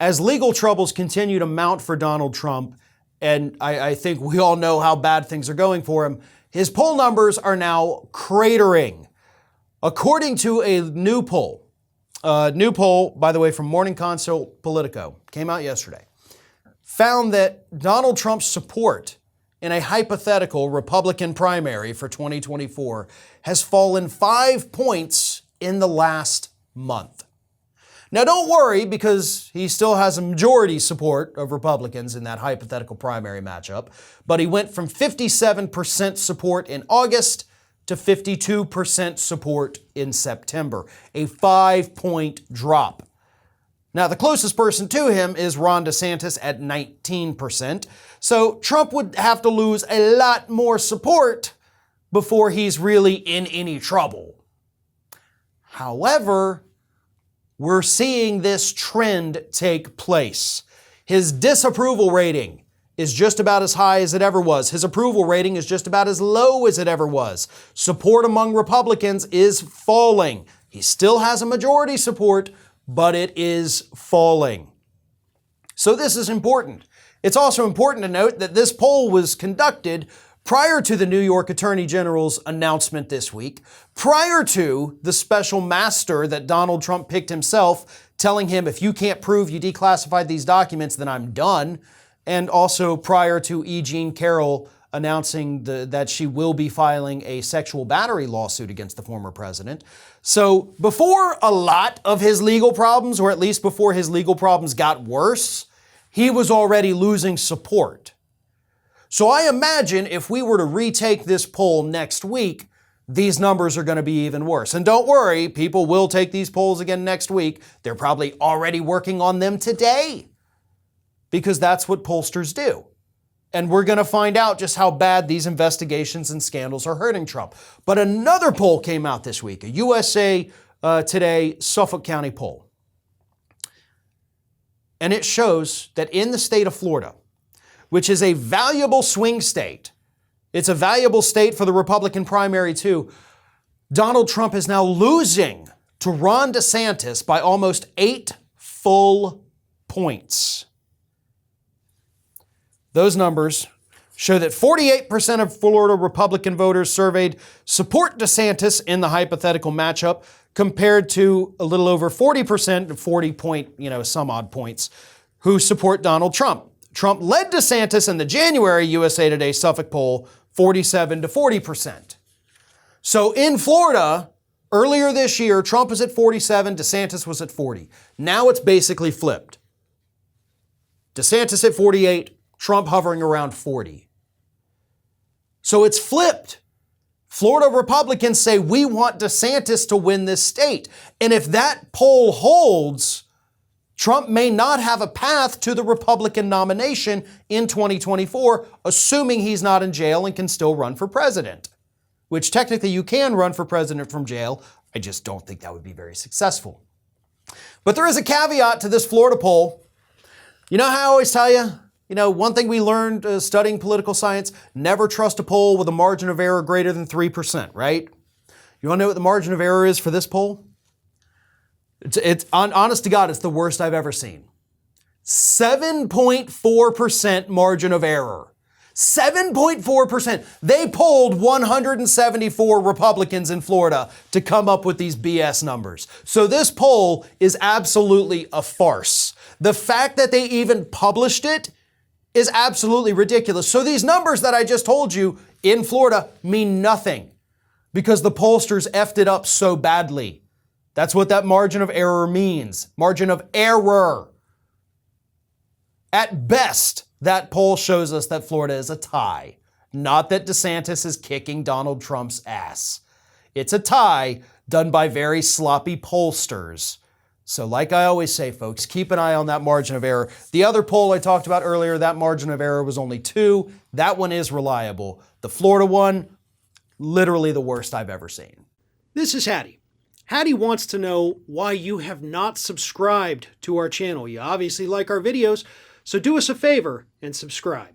As legal troubles continue to mount for Donald Trump, and I think we all know how bad things are going for him, his poll numbers are now cratering. According to a new poll, by the way, from Morning Consult Politico, came out yesterday, found that Donald Trump's support in a hypothetical Republican primary for 2024 has fallen 5 points in the last month. Now, don't worry, because he still has a majority support of Republicans in that hypothetical primary matchup, but he went from 57% support in August to 52% support in September, a 5-point drop. Now, the closest person to him is Ron DeSantis at 19%, so Trump would have to lose a lot more support before he's really in any trouble. However, we're seeing this trend take place. His disapproval rating is just about as high as it ever was. His approval rating is just about as low as it ever was. Support among Republicans is falling. He still has a majority support, but it is falling. So this is important. It's also important to note that this poll was conducted prior to the New York Attorney General's announcement this week, prior to the special master that Donald Trump picked himself, telling him, if you can't prove you declassified these documents, then I'm done, and also prior to E. Jean Carroll announcing that she will be filing a sexual battery lawsuit against the former president. So before a lot of his legal problems, or at least before his legal problems got worse, he was already losing support. So I imagine if we were to retake this poll next week, these numbers are going to be even worse. And don't worry, people will take these polls again next week. They're probably already working on them today, because that's what pollsters do. And we're going to find out just how bad these investigations and scandals are hurting Trump. But another poll came out this week, a USA Today Suffolk County poll. And it shows that in the state of Florida, which is a valuable swing state, it's a valuable state for the Republican primary too, Donald Trump is now losing to Ron DeSantis by almost 8 full points. Those numbers show that 48% of Florida Republican voters surveyed support DeSantis in the hypothetical matchup, compared to a little over 40%, 40 point, some odd points, who support Donald Trump. Trump led DeSantis in the January USA Today Suffolk poll, 47 to 40%. So in Florida, earlier this year, Trump was at 47, DeSantis was at 40. Now it's basically flipped. DeSantis at 48, Trump hovering around 40. So it's flipped. Florida Republicans say, we want DeSantis to win this state. And if that poll holds, Trump may not have a path to the Republican nomination in 2024, assuming he's not in jail and can still run for president, which technically you can run for president from jail. I just don't think that would be very successful. But there is a caveat to this Florida poll. You know how I always tell you, one thing we learned studying political science, never trust a poll with a margin of error greater than 3%, right? You want to know what the margin of error is for this poll? It's honest to God, it's the worst I've ever seen. 7.4% margin of error. 7.4%. They polled 174 Republicans in Florida to come up with these BS numbers. So this poll is absolutely a farce. The fact that they even published it is absolutely ridiculous. So these numbers that I just told you in Florida mean nothing because the pollsters effed it up so badly. That's what that margin of error means. Margin of error. At best, that poll shows us that Florida is a tie, not that DeSantis is kicking Donald Trump's ass. It's a tie done by very sloppy pollsters. So like I always say, folks, keep an eye on that margin of error. The other poll I talked about earlier, that margin of error was only 2. That one is reliable. The Florida one, literally the worst I've ever seen. This is Hattie. Hattie wants to know why you have not subscribed to our channel. You obviously like our videos, so do us a favor and subscribe.